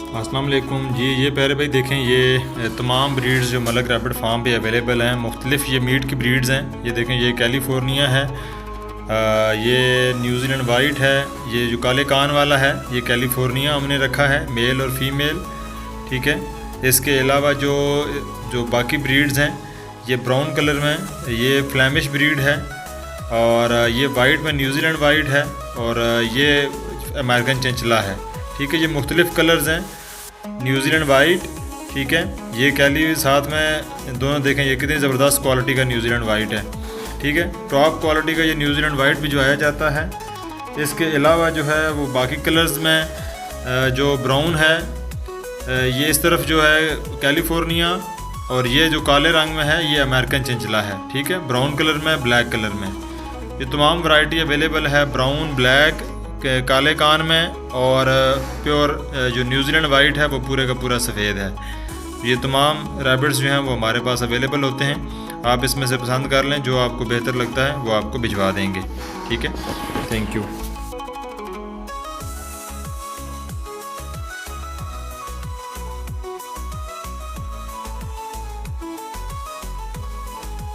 अस्सलाम वालेकुम जी। ये प्यारे भाई देखें, ये तमाम ब्रीड्स जो मलक रैबिट फार्म पे अवेलेबल हैं, मुख्तलिफ ये मीट की ब्रीड्स हैं। ये देखें, ये कैलिफोर्निया है, ये न्यूजीलैंड वाइट है, ये जो काले कान वाला है ये कैलिफोर्निया हमने रखा है, मेल और फीमेल। ठीक है, इसके अलावा जो बाकी ब्रीड्स हैं ये ब्राउन कलर में, ये फ्लैमिश ब्रीड है, और ये वाइट में न्यूजीलैंड वाइट है, और ये अमेरिकन चंचला है। ठीक है, ये मुख्तलिफ कलर्स हैं, न्यूजीलैंड वाइट। ठीक है, ये कैली साथ में दोनों देखें, ये कितनी ज़बरदस्त क्वालिटी का न्यूजीलैंड वाइट है। ठीक है, टॉप क्वालिटी का ये न्यूजीलैंड वाइट भी जो आया जाता है। इसके अलावा जो है वो बाकी कलर्स में जो ब्राउन है, ये इस तरफ जो है कैलिफोर्निया, और ये जो काले रंग में है ये अमेरिकन चंचला है। ठीक है, ब्राउन कलर में, ब्लैक कलर में, ये तमाम वैरायटी अवेलेबल है, ब्राउन, ब्लैक, काले कान में, और प्योर जो न्यूजीलैंड वाइट है वो पूरे का पूरा सफ़ेद है। ये तमाम रैबिट्स जो हैं वो हमारे पास अवेलेबल होते हैं। आप इसमें से पसंद कर लें, जो आपको बेहतर लगता है वो आपको भिजवा देंगे। ठीक है, थैंक यू।